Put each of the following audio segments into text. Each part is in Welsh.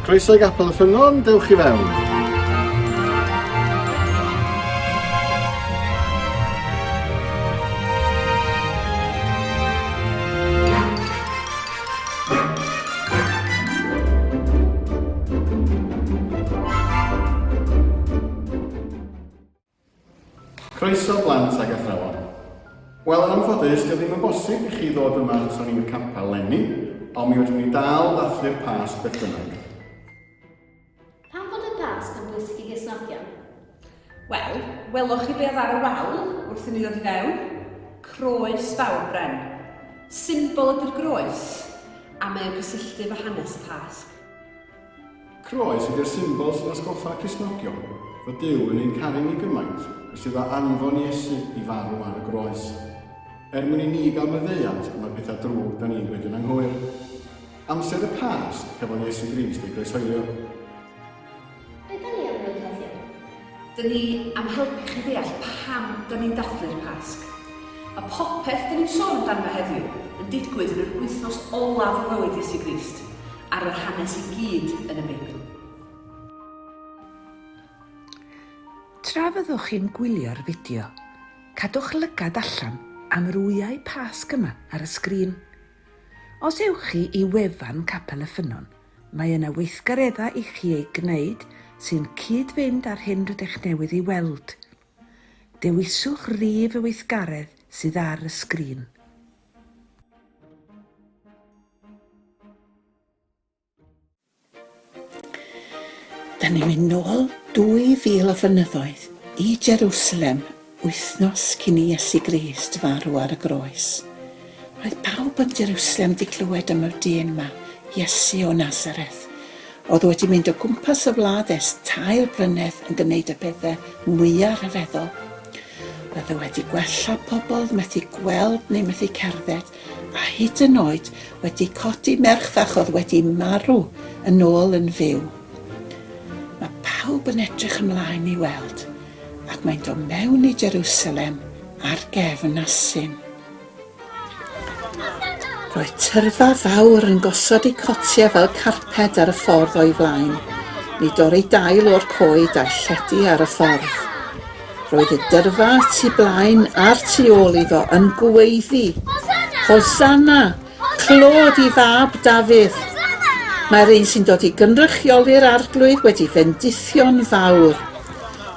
Croeso i Gapel y Ffynnon, dewch i fewn. Croeso blant ag athrawon. Wel, yn anffodus, dio ddim yn bosib i chi ddod yma os o'n i'n capel lenni, ond mi wedi'n ni dal ddathlu'r Pasg beth bynnag. Pam fod y Pasg yn bwysig i Gristnogion? Wel, welwch chi beth ar y wal wrth i ni ddod i fewn. Croes fawr bren. Symbol ydy'r groes, a mae'n gysylltu fy hanes y Pasg. Croes ydy'r symbol sy'n atgoffa Cristnogion, fod Duw yn ein caru ni gymaint, sydd â anfon Iesu i farw ar y groes. Mwyn i ni gael meddeiant am y pethau drwg da ni'n gwneud yn anghywir. Amser y Pasg cafodd Iesu Grist ei groeshoelio. Be da ni am wneud heddiw? Dyn ni am helpu chi ddeall pam da ni'n dathlu'r Pasg. A popeth da ni'n sôn amdano heddiw yn digwydd yn yr wythnos olaf o fywyd Iesu Grist ar yr hanes i gyd yn y Beibl. Tra fyddwch chi'n gwylio'r fideo, cadwch lygad allan am yr wyau Pasg yma ar y sgrin. Os ewch chi i wefan Capel y Ffynnon, mae yna weithgareddau i chi ei gwneud sy'n cyd-fynd ar hyn rydych newydd i weld. Dewiswch rif y weithgaredd sydd ar y sgrin. Da ni'n mynd nôl 2000 o flynyddoedd i Jerusalem, wythnos cyn i Iesu Grist farw ar y groes. Roedd pawb yn Jerusalem wedi clywed am y dyn yma, Iesu o Nazareth. Oedd wedi mynd o gwmpas y wlad ers 3 blynedd yn gwneud y pethau mwyaf rhyfeddol. Roedd wedi gwella pobl methu gweld neu methu cerdded, a hyd yn oed wedi codi merch fach oedd wedi marw yn ôl yn fyw. Mae pawb yn edrych ymlaen i weld, ac mae'n dod mewn i Jerusalem ar gefn asyn. Roedd tyrfa fawr yn gosod eu cotiau fel carped ar y ffordd o'i flaen, neu dorri dail o'r coed a'i lledu ar y ffordd. Roedd y dyrfa tu blaen a'r tu ôl iddo yn gweiddi, Hosanna, clod i fab Dafydd. Mae'r un sy'n dod i gynrychioli'r arglwydd wedi fendithio'n fawr.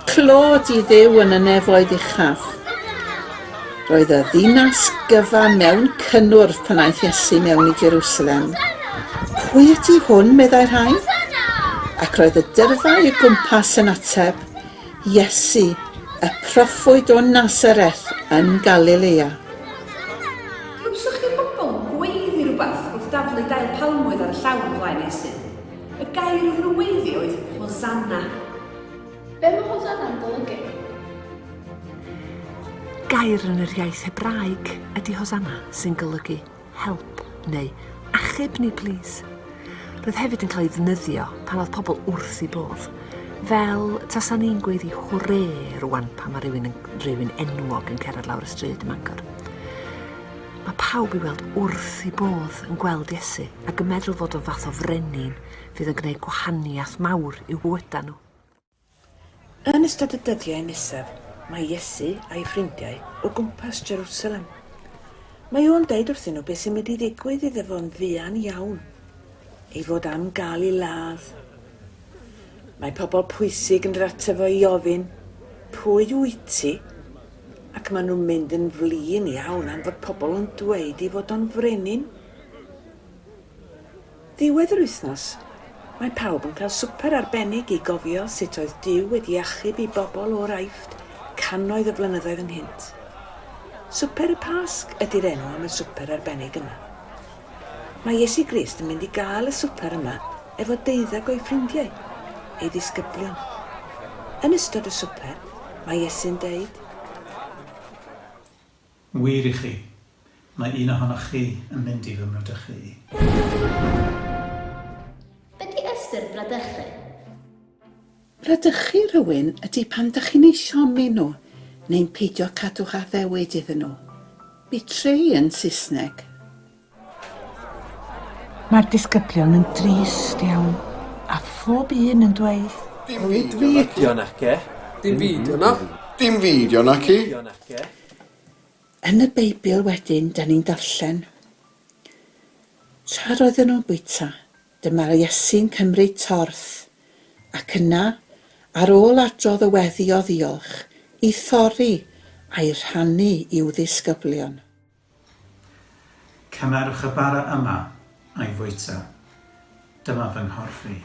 Clod i Dduw yn y nefoedd uchaf. Roedd y ddinas gyfa mewn cynnwrf pan aeth Iesu mewn i Jerusalem. Pwy ydy hwn, meddai rhai? Ac roedd y dyrfau o gwmpas yn ateb, Iesu, y proffwyd o Nazareth yn Galilea. Glywsoch chi'r bobl gweiddi rhywbeth wrth daflu dail palmwydd ar y llawr flaen Iesu? Y gair iddyn nhw weiddi oedd Hosanna. Be mae Hosanna'n golygu? Gair yn yr iaith Hebraeg ydy Hosanna, sy'n golygu help neu achub ni please. Roedd hefyd yn cael ei ddefnyddio pan oedd pobl wrth i bodd, fel tasa ni'n gweiddi hwrê rwan pan mae rhywun enwog yn cerdded lawr y stryd ym Mangor. Mae pawb i weld wrth i bodd yn gweld Iesu ac yn meddwl fod o'n fath o frenin fydd yn gwneud gwahaniaeth mawr i'w bywydau nhw. Yn ystod y dyddiau nesaf, mae Iesu a'i ffrindiau o gwmpas Jerusalem. Mae o'n deud wrthyn nhw beth sy'n mynd i ddigwydd iddo fo'n fuan iawn, ei fod am gael ei ladd. Mae pobl pwysig yn ratefo i ofyn, pwy wyt ti? Ac maen nhw'n mynd yn flin iawn am fod pobl yn dweud i fod o'n frenin. Ddiwedd yr wythnos, mae pawb yn cael swper arbennig i gofio sut oedd Duw wedi achub i bobl o'r Aifft cannoedd o flynyddoedd ynghynt. Swper y Pasg ydy'r enw am y swper arbennig yma. Mae Iesu Grist yn mynd i gael y swper yma efo 12 o'i ffrindiau, ei ddisgyblion. Yn ystod y swper, mae Iesu'n deud, wir i chi, mae un ohonoch chi yn mynd i fy mrydychu i. Be di ystyr bradychu? Bradychu rhywun ydy pan dych chi'n ei siomi nhw, neu'n peidio cadwch addewid iddyn nhw. Betray yn Saesneg. Mae'r disgyblion yn drist iawn a phob un yn dweud. Dim fideo na ci. Dim fideo na. Dim fideo na ci. Yn y Beibl wedyn, da ni'n darllen. Tra roedden nhw'n bwyta, dyma Iesu'n cymryd torth, ac yna, ar ôl adrodd y weddi o ddiolch, i thorri a'i rhannu i'w ddisgyblion. Cymerwch y bara yma a'i fwyta. Dyma fy nghorff i.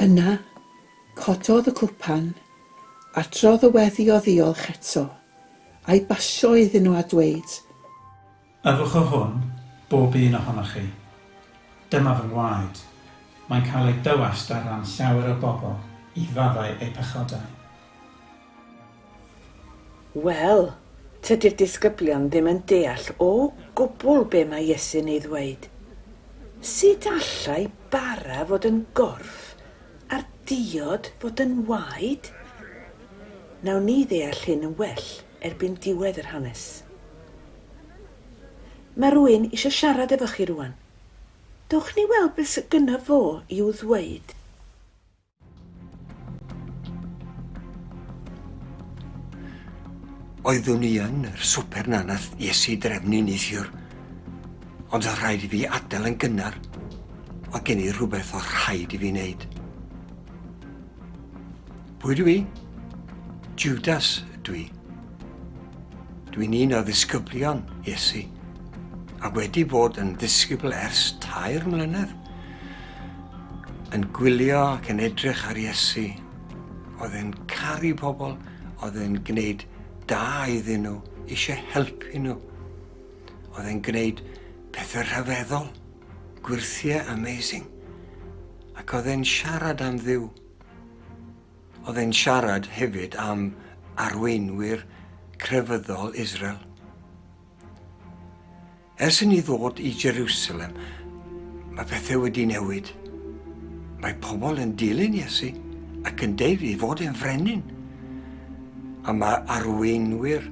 Yna, cododd y cwpan, adrodd y weddi o ddiolch eto, a'i basio iddyn nhw a dweud, Yfwch o hwn, bob un ohonoch chi. Dyma fy ngwaed. Mae'n cael ei dywast ar ran llawer o bobl i faddau eu pechodau. Wel, tydi'r disgyblion ddim yn deall o gwbl be mae Iesu'n ei ddweud. Sut allai bara fod yn gorff a'r diod fod yn waed? Nawn ni ddeall hyn yn well erbyn diwedd yr hanes. Mae rhywun eisiau siarad efo chi rwan. Dowch ni weld beth sydd gyda fo i'w ddweud. Oeddwn ni yn yr swper na nath Iesu drefnu neithiwr, ond oedd rhaid i fi adael yn gynnar, o gen i rhywbeth o rhaid i fi wneud. Pwy dwi? Judas dwi. Dwi'n un o ddisgyblion Iesu, a wedi bod yn ddisgybl ers 2 mlynedd. Yn gwylio ac yn edrych ar Iesu, oedd e'n caru pobl, oedd e'n gwneud da iddyn nhw, eisiau helpu nhw. Oedd e'n gwneud pethau rhyfeddol, gwirthiau amazing, ac oedd e'n siarad am Dduw. Oedd e'n siarad hefyd am arweinwyr crefyddol Israel. Ers i ni ddod i Jerusalem, mae pethau wedi newid. Mae pobl yn dilyn Iesu ac yn deud i fod yn frenin. A mae arweinwyr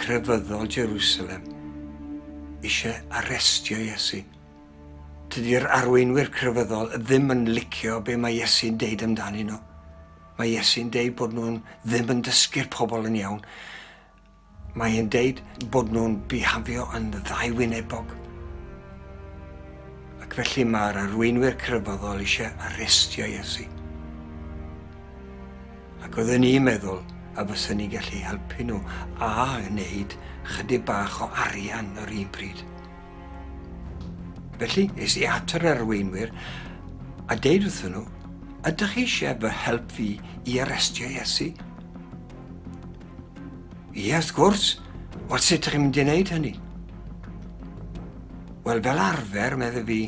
crefyddol Jerusalem eisiau arestio Iesu. Tydi'r arweinwyr crefyddol ddim yn licio be mae Iesu'n deud amdanyn nhw. Mae Iesu'n deud bod nhw'n ddim yn dysgu'r pobl yn iawn. Mae e'n deud bod nhw'n bihafio yn ddaiwynebog. Ac felly mae'r arweinwyr crefyddol eisiau arestio Iesu. Ac oedden ni'n meddwl a bysyn ni gallu helpu nhw a wneud chydig bach o arian yr un pryd. Felly, es i at yr arweinwyr a deud wrthyn nhw, ydych chi eisiau fy help fi i arestio Iesu? Ie, wrth gwrs, wel sut ydych chi'n mynd i wneud hynny? Wel, fel arfer, medde fi,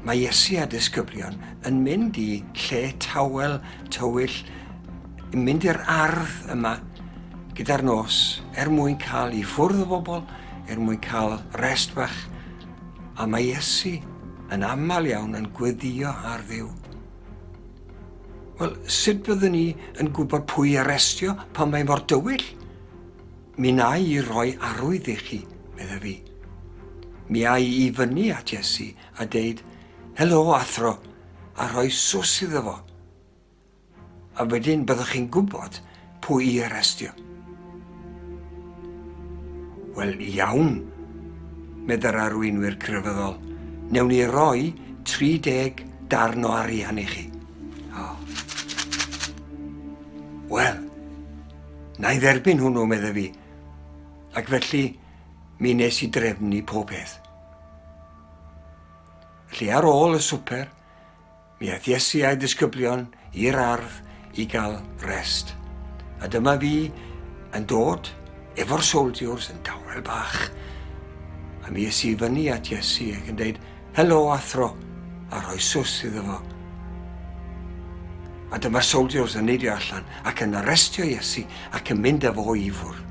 mae Iesu a disgyblion yn mynd i lle tawel, tywyll, yn mynd i'r ardd yma gyda'r nos mwyn cael i ffwrdd o bobl, mwyn cael rest bach, a mae Iesu yn aml iawn yn gweddio ar Dduw. Wel, sut byddwn ni yn gwybod pwy arestio pan mae mor dywyll? Mi na i roi arwydd i chi, medda fi. Mi ai i fyny at Iesu a deud, helo athro, a rhoi sws iddo fo. A wedyn byddwch chi'n gwybod pwy i arestio. Wel, iawn, medda'r arweinwyr crefyddol. Newn ni roi 30 darn o arian i chi. Wel, na i dderbyn hwnnw, medda fi. Ac felly, mi nes i drefnu pob peth. Felly ar ôl y swper, mi aeth Iesu a'i disgyblion i'r ardd i gael rest. A dyma fi yn dod efo'r soldiers yn dawel bach. A mi es i fyny at Iesu ac yn deud, helo athro, a rhoi sws iddo fo. A dyma'r soldiers yn neidio allan ac yn arestio Iesu ac yn mynd efo i ffwrdd.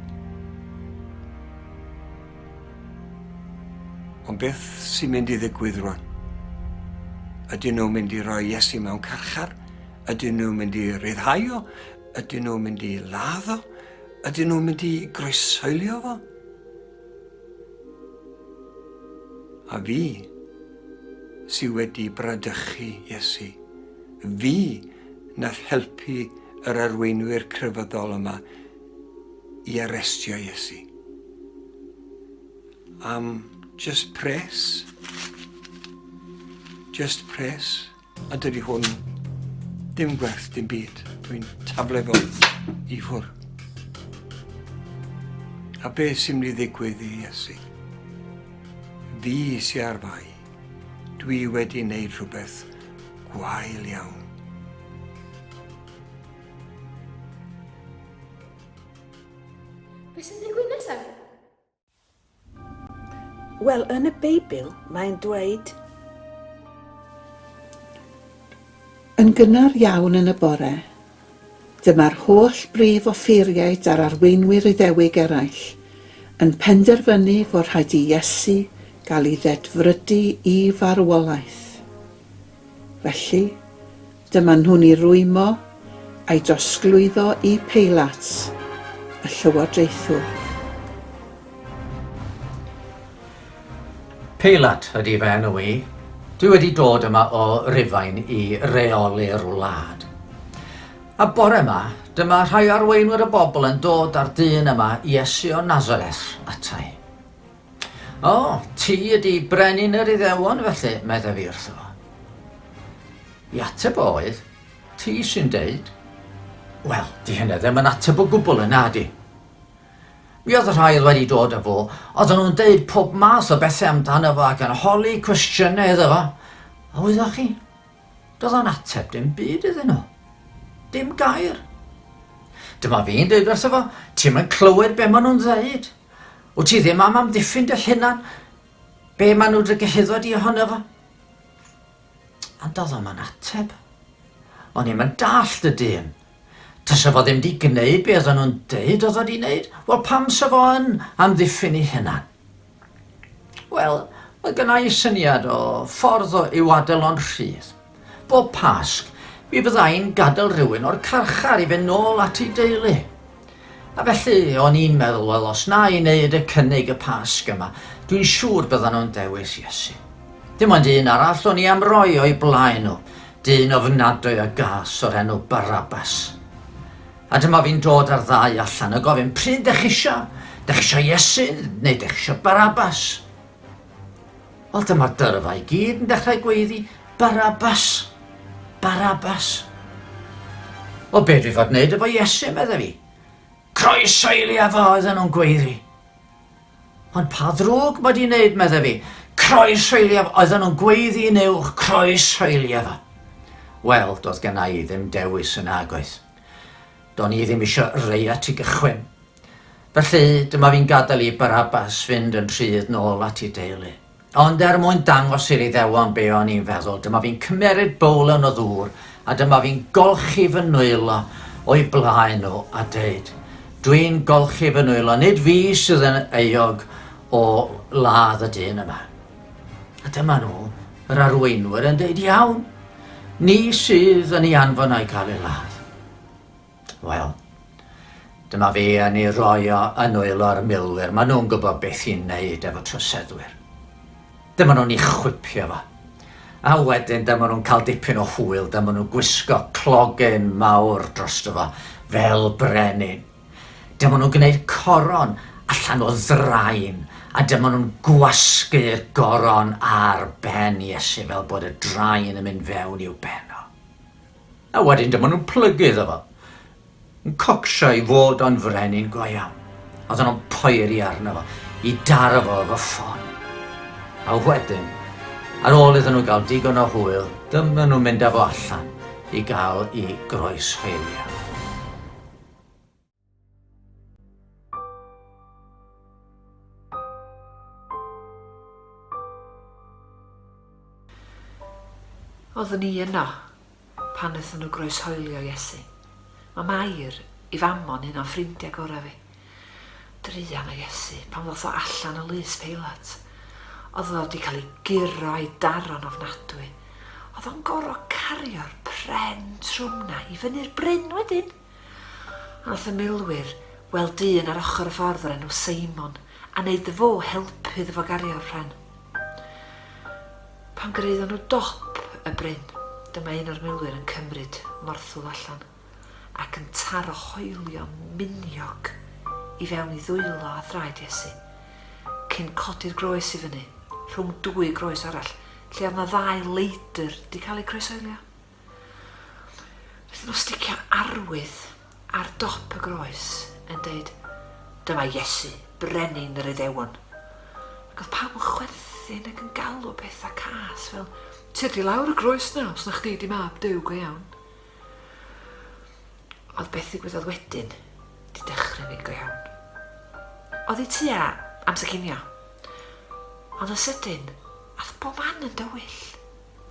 Ond beth sy'n mynd i ddigwydd rwan? Ydyn nhw'n mynd i roi Iesu mewn carchar? Ydyn nhw'n mynd i ryddhau o? Ydyn nhw'n mynd i ladd o? Ydyn nhw'n mynd i groesoelio fo? A fi, sydd wedi bradychu Iesu. Fi nath helpu yr arweinwyr crefyddol yma i arestio Iesu. Just pres. Just pres. A dydy hwn dim gwerth, dim byd. Dwi'n taflu fo i ffwr. A beth sy'n mynd i ddigwydd i Iesu? Fi sy'n ar fai. Dwi wedi wneud rhywbeth gwael iawn. Beth sy'n ddigwydd nesaf? Wel, yn y Beibl, mae'n dweud... Yn gynnar iawn yn y bore, dyma'r holl brif offeiriaid a'r arweinwyr Iddewig eraill yn penderfynu fod rhaid i Iesu gael ei ddedfrydu i farwolaeth. Felly, dyma nhw'n ei rwymo a'i drosglwyddo i Peilat, y llywodraethwr. Peilat ydy fe enw i. Dwi wedi dod yma o Rufain i reoli'r wlad. A bore yma, dyma rhai arweinwyr y bobl yn dod ar dyn yma Iesu o Nazareth atai. O, ti ydy brenin yr Iddewon felly, medda fi wrtho. I ateb oedd, ti sy'n deud? Wel, di hynny ddim yn ateb o gwbl yna di. Mi oedd y rhai wedi dod â fo, oedden nhw'n deud pob mas o bethau amdano fo ac yn holi cwestiynau iddo fo. A wyddwch chi, doedd o'n ateb dim byd iddyn nhw. Dim gair. Dyma fi'n deud wrtho fo, ti'n mynd clywed be maen nhw'n dweud. Wyt ti ddim am amddiffyn dy hunan be maen nhw'n gyhyddo di ohono fo. A doedd o'n ateb. O'n i'm yn dallt y dyn. Tysa fo ddim di gwneud be oedden nhw'n deud oedd o di wneud? Wel, pam sa fo yn amddiffyn ei hunan? Wel, mae gynna i syniad o ffordd o i'w adael o'n rhydd. Bob Pasg, mi fyddai'n gadael rhywun o'r carchar i fynd nôl at ei deulu. A felly, o'n i'n meddwl, wel, os na i wneud y cynnig y Pasg yma, dwi'n siŵr byddan nhw'n dewis Iesu. Dim ond un arall o'n i am roi o'i blaen nhw, dyn ofnadwy a gas o'r enw Barabas. A dyma fi'n dod ar ddau allan a gofyn, pryd dech isio? Dech isio Iesu neu dech isio Barabas? Wel, dyma'r dyrfa i gyd yn dechrau gweiddi, Barabas, Barabas. O, be dwi fod wneud efo Iesu, medda fi? Croesoeli efo oedden nhw'n gweiddi. Ond pa ddrwg mae di wneud, medda fi? Croesoeli efo, oedden nhw'n gweiddi yn uwch, croesoeli efo. Wel, doedd genna i ddim dewis yn agoedd. Do'n i ddim eisiau rei at i gychwyn. Felly, dyma fi'n gadael i Barabas fynd yn rhydd nôl at ei deulu. Ond mwyn dangos i'r Iddewon be o'n i'n feddwl, dyma fi'n cymeryd bowlen o ddŵr a dyma fi'n golchi fy nwylo o'i blaen nhw a deud, dwi'n golchi fy nwylo, nid fi sydd yn euog o ladd y dyn yma. A dyma nhw, yr arweinwyr yn deud, iawn, ni sydd yn ei anfon a'i cael ei ladd. Wel, dyma fi yn ei roi o yn wylo'r milwyr. Maen nhw'n gwybod beth i'n neud efo troseddwyr. Dyma nhw'n ei chwipio fo. A wedyn dyma nhw'n cael dipyn o hwyl, dyma nhw'n gwisgo clogen mawr drosto fo fel brenin. Dyma nhw'n gwneud coron allan o ddrain a dyma nhw'n gwasgu'r goron ar ben Iesu fel bod y drain yn mynd fewn i'w ben o. A wedyn dyma nhw'n plygu iddo fo. Yn cocsio i fod o'n frenin go iawn. Oedden nhw'n poeri arno fo, i daro fo efo ffon. A wedyn, ar ôl iddyn nhw gael digon o hwyl, dyma nhw'n mynd â fo allan i gael i groeshoelio. Oeddwn i yno pan wnaethon nhw groeshoelio Iesu. Mae Mair i famon un o'n ffrindiau gorau fi. Druan o Iesu pan ddoth o allan o lys Peilat. Oedd o wedi cael ei guro a'i daro'n ofnadwy. Oedd o'n gorfod cario'r pren trwmna i fyny'r bryn wedyn. A nath y milwyr weld dyn ar ochr y ffordd o'r enw Seimon a wneud y fo helpu iddo fo gario'r pren. Pan gyrraeddon nhw dop y bryn, dyma un o'r milwyr yn cymryd morthwl allan ac yn taro hoelio miniog i fewn i ddwylo a thraed Iesu, cyn codi'r groes i fyny, rhwng 2 groes arall, lle oedd 2 leidr di cael eu croesoelio. Rydyn nhw sticio arwydd ar dop y groes yn deud, dyma Iesu, brenin yr Iddewon. Ac oedd pawb yn chwerthin ac yn galw pethau cas fel, tydi lawr y groes na os na chdi di mab Duw go iawn. Oedd beth ddigwyddodd wedyn di dechrau fi go iawn. Oedd hi tua amser cinio. Ond yn sydyn, ath bob man yn dywyll.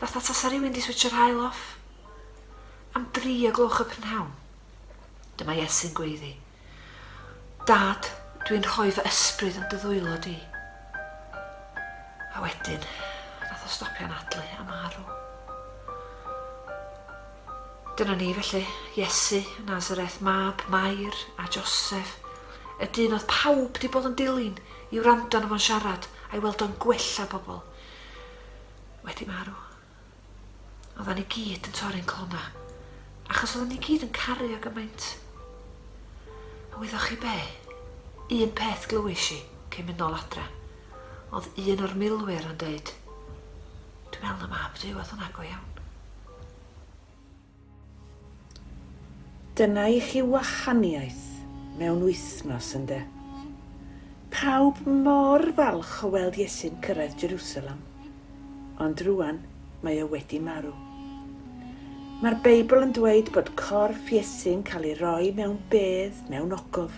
Fatha tasa rhywun di switcho'r hael off. Am 3 o gloch y prynhawn. Dyma Iesu'n gweiddi. Dad, dwi'n rhoi fy ysbryd yn dy ddwylo di. A wedyn, nath o stopio'n adlu a marw. Dyna ni felly, Iesu, Nazareth, mab, Mair a Joseph, y dyn oedd pawb di bod yn dilyn i wrando na fo'n siarad a'i weld o'n gwella bobl. Wedi marw. Oeddan ni gyd yn torri'n clona, achos oeddan ni gyd yn caru o gymaint. A wyddwch chi be? Un peth glywis i cyn mynd nôl adre. Oedd un o'r milwyr yn deud, dwi'n meddwl na mab Duw oedd hwnna go iawn. Dyna i chi wahaniaeth mewn wythnos ynde. Pawb mor falch o weld Iesu'n cyrraedd Jerusalem, ond rwan mae o wedi marw. Mae'r Beibl yn dweud bod corff Iesu'n cael ei roi mewn bedd mewn ogof,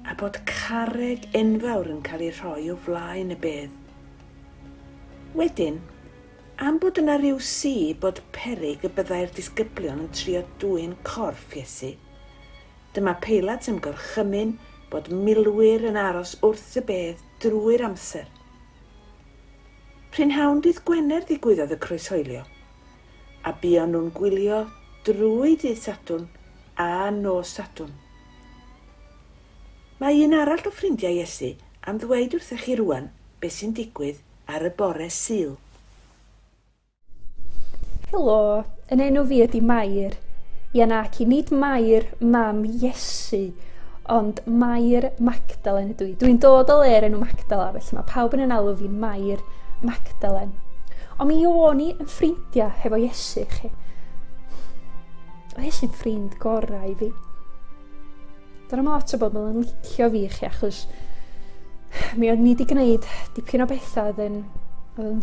a bod carreg enfawr yn cael ei rhoi o flaen y bedd. Wedyn, am bod yna ryw bod peryg y byddai'r disgyblion yn trio dwyn corff Iesu, dyma Peilat yn gorchymyn bod milwyr yn aros wrth y bedd drwy'r amser. Prynhawn dydd Gwener ddigwyddodd y croeshoelio, a buon nhw'n gwylio drwy dydd Sadwrn a nos Sadwrn. Mae un arall o ffrindiau Iesu am ddweud wrthych chi rwan beth sy'n digwydd ar y bore Sul. Helo, yn enw fi ydi Mair. Ia nac i nid Mair mam Iesu, ond Mair Magdalen ydw i. Dwi'n dod o le'r enw Magdala, felly mae pawb yn alw fi'n Mair Magdalen. Ond mi o'n i yn ffrindiau hefo Iesu chi. O Iesu'n ffrind gorau i fi. Dyna mae lot o bobl yn licio fi chi, achos mi oedd ni wedi gwneud dipyn o bethau oedd yn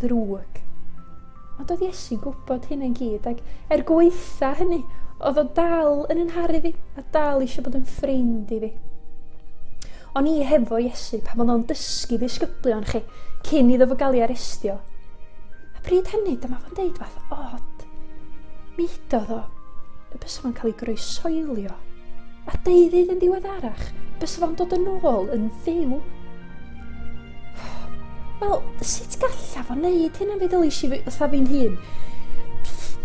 ddrwg. Ond oedd Iesu'n gwybod hynny'n gyd, ac gweitha hynny, oedd o dal yn ynharu fi, a dal eisiau bod yn ffrind i fi. O'n i hefo Iesu pan oedd o'n dysgu ddisgyblion chi, cyn iddo fo gael ei arestio. A pryd hynny, dyma fo'n deud fath od. Mi hidodd o, y bys fo'n cael ei groesoelio. A deuddyd yn diweddarach, bys fo'n dod yn ôl yn fyw. Wel, sut galla fo wneud hynna fe ddylais i fatha fi'n hun?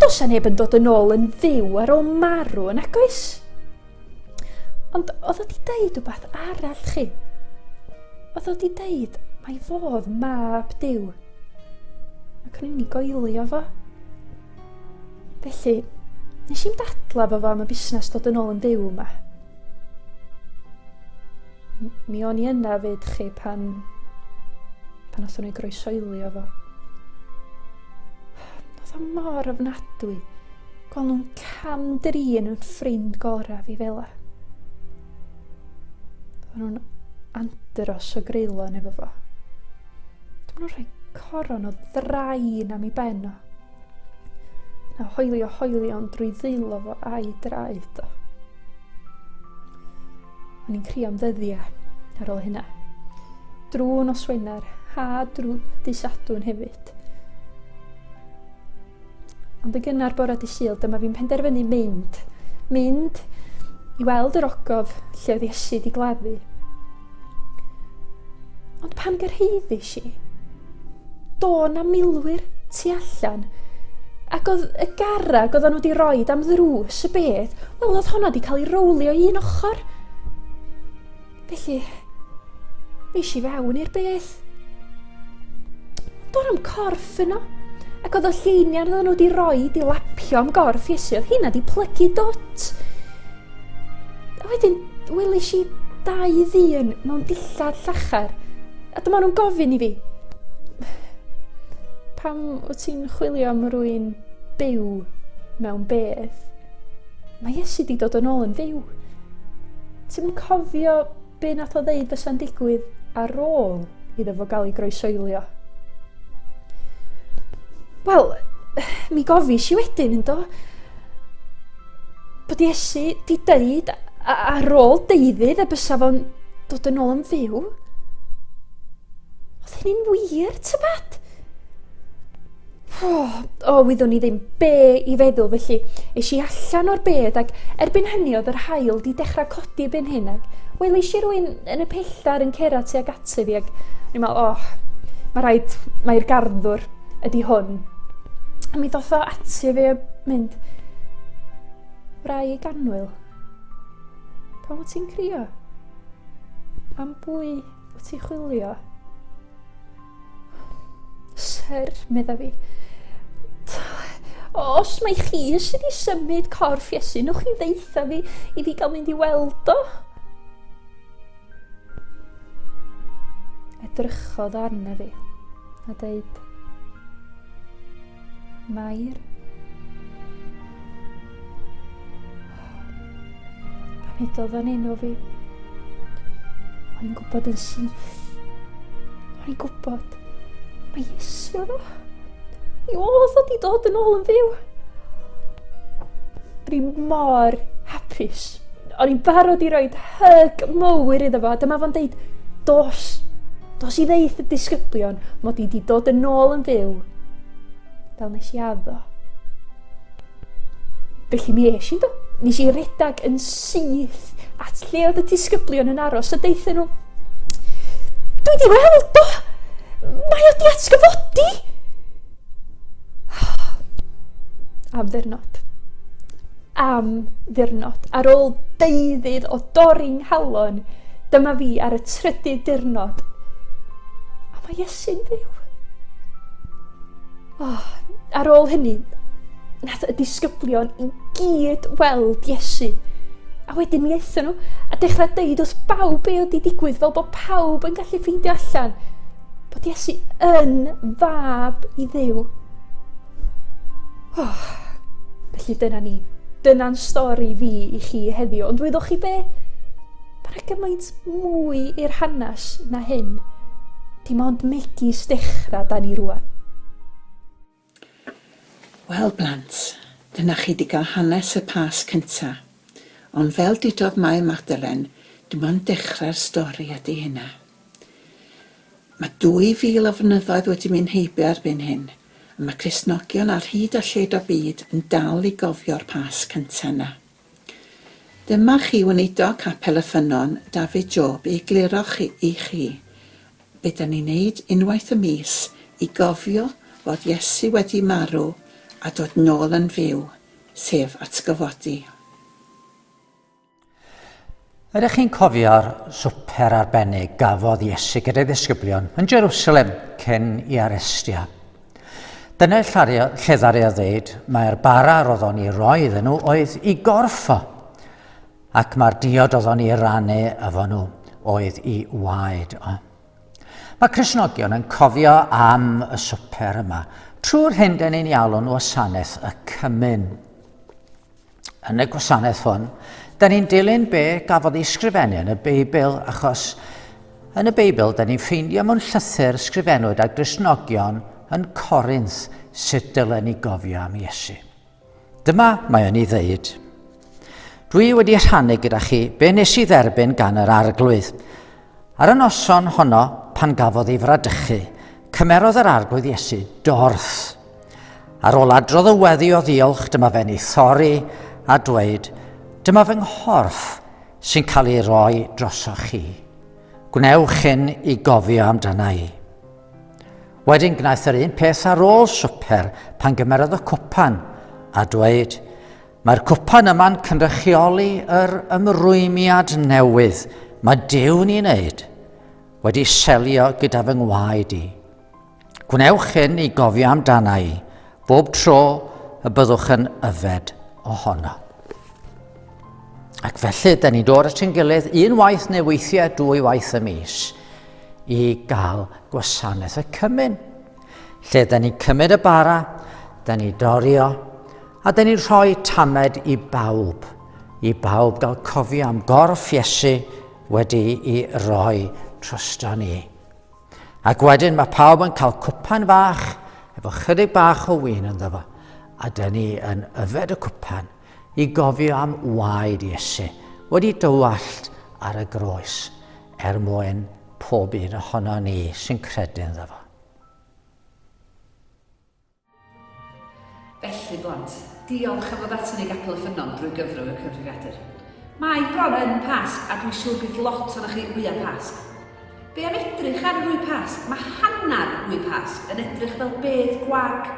Does a neb yn dod yn ôl yn fyw ar ôl marw yn agos. Ond oedd o di deud wbeth arall chi. Oedd o di deud mai fodd mab Duw. Ac o'n i'n ei goelio fo. Felly, nes i'n dadla fo am y busnes dod yn ôl yn fyw yma. Mi o'n i yna fyd chi pan othon nhw'n groesoelio fo. Oedd o mor ofnadwy, gweld nhw'n camdrin yn ffrind gorau fi fela. Oedd nhw'n andros o greulon efo fo. Dwi'n nhw'n rhoi coron o ddrain am ei ben o. Na hoelio'n drwy ddilo fo a'i draed o. O'n i'n crio am ddyddiau ar ôl hynna. Drwy nos Wener, ha drwy dydd Sadwrn hefyd. Ond y gynnar bore dydd Sul, dyma fi'n penderfynu mynd i weld yr ogof lle oedd Iesu di gladdu. Ond pan gyrhaeddus i, do na milwyr tu allan, ac oedd y garreg oedden nhw wedi rhoi am ddrws y bedd, wel oedd honna wedi cael ei rowlio un ochr. Felly, fe eisiau fewn i'r beth. Do'n am corff yno, Ac oedd o lleiniau oedd nhw wedi rhoi i lapio am gorff Iesu, oedd hynna wedi plygu dot. A wedyn, welis i 2 ddyn mewn dillad llachar, a dyma nhw'n gofyn i fi, pam wyt ti'n chwilio am rywun byw mewn beth? Mae Iesu wedi dod yn ôl yn fyw. Ti'n cofio be nath o ddeud fysa'n digwydd ar ôl iddo fo gael ei groesoelio? Wel, mi gofis i wedyn yndo, bod Iesu di deud ar ôl deuddydd y bysa fo'n dod yn ôl yn fyw. Oedd hynny'n wir, tybed? Wyddwn i ddim be i feddwl, felly eis i allan o'r bed ac erbyn hynny oedd yr haul di dechrau codi ben hyn ac welis i rywun yn y pelltar yn cera tuag ati fi ac ni'n meddwl, mae'r garddwr ydi hwn. A mi ddoth o ati fi a mynd, wrai Ganwyl, pam wyt ti'n crio? Am bwy wyt ti'n chwilio? Sir, medda fi, os mae chi sydd wedi symud corff Iesu, nwch chi ddeitha fi i fi gael mynd i weld o? Edrychodd arna fi a dweud, Mair, pan edodd o'n enw fi, o'n i'n gwybod yn syth, o'n i'n gwybod, mae Iesu oedd o. Oedd o di dod yn ôl yn fyw. O'n i'n mor hapus. O'n i'n barod i roed hyg mowr iddo fo. Dyma fo'n deud, dos i ddeith y disgyblion mod i di dod yn ôl yn fyw. Fel nes i addo. Felly mi eis i do. Nes i redag yn syth at lle oedd y disgyblion yn aros a deithio nhw, dwi di weld o! Mae o di atgyfodi! Am ddirnod, ar ôl deuddydd o dorri'n halon, dyma fi ar y 3ydd dirnod. A mae Iesu'n fyw. Ar ôl hynny, nath y disgyblion i gyd weld Iesu. A wedyn mi eithon nhw a dechrau deud wrth bawb be oedd i digwydd fel bod pawb yn gallu ffeindio allan bod Iesu yn fab i Dduw. Felly dyna ni. Dyna'n stori fi i chi heddiw. Ond weddwch chi be? Mae'n gymaint mwy i'r hanes na hyn. Dim ond megis dechrau da ni rwan. Wel blant, dyna chi di gael hanes y pas cynta. Ond fel didodd Mair Magdalen, dim ond dechrau'r stori ydy hynna. Mae 2000 o flynyddoedd wedi mynd heibio erbyn hyn. Mae Cristnogion ar hyd a lled o byd yn dal i gofio'r pas cynta yna. Dyma chi wneud capel y ffynon David Job i egluro i chi be da ni'n neud unwaith y mis i gofio fod Iesu wedi marw a dod nôl yn fyw, sef atgyfodi. Ydych chi'n cofio'r swper arbennig gafodd Iesu gyda'i ddisgyblion yn Jerusalem cyn i arestia? Dyna lle ddari a ddeud mae'r bara roedd o'n i roi iddyn nhw oedd i gorffo, ac mae'r diod oedd o'n i rannu efo nhw oedd i waed o. Mae Cristnogion yn cofio am y swper yma trwy'r hyn dyn ni'n alw'n wasanaeth y Cymyn. Yn y gwasanaeth hwn, dyn ni'n dilyn be gafodd ei sgrifennu yn y Beibl, achos yn y Beibl dyn ni'n ffeindio mewn llythyr sgrifennwyd â Cristnogion yn Corinth sut dylen ni gofio am Iesu. Dyma mae o'n i ddeud. Dwi wedi rhannu gyda chi be nes i dderbyn gan yr arglwydd. Ar y noson honno, pan gafodd ei fradychu, cymerodd yr arglwydd Iesu dorth. Ar ôl adrodd y weddi o ddiolch, dyma fe'n ei thorri a dweud, dyma fy nghorff sy'n cael ei roi drosoch chi. Gwnewch hyn i gofio amdana i. Wedyn gwnaeth yr un peth ar ôl swper pan gymerodd y cwpan a dweud, mae'r cwpan yma'n cynrychioli yr ymrwymiad newydd mae Duw ni'n wneud, wedi selio gyda fy ngwaed i. Gwnewch hyn i gofio amdana i bob tro y byddwch yn yfed ohono. Ac felly, da ni'n dod at ein gilydd unwaith neu weithiau 2 waith y mis i gael gwasanaeth y cymyn. Lle da ni'n cymryd y bara, da ni'n dorio, a da ni'n rhoi tamed i bawb gael cofio am gorff Iesu wedi i roi trysto ni. Ac wedyn mae pawb yn cael cwpan fach, efo chydig bach o win ynddo fo, a da ni yn yfed y cwpan i gofio am waed Iesu wedi dywallt ar y groes mwyn pob un ohono ni sy'n credu ynddo fo. Felly, blant, diolch am ddod ato ni gapel y ffynon drwy gyfrwng y cyfrifiadur. Mae bron yn Pasg a dwi'n siŵr bydd lot o'ch chi wyau Pasg. Be am edrych ar rwy Pasg? Mae hanner rwy Pasg yn edrych fel bedd gwag.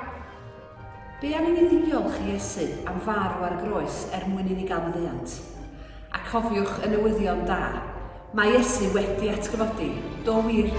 Be am i ni ddiolch i Iesu am farw ar y groes mwyn i ni gael maddeuant? A cofiwch y newyddion da, mae Iesu wedi atgyfodi, do wir.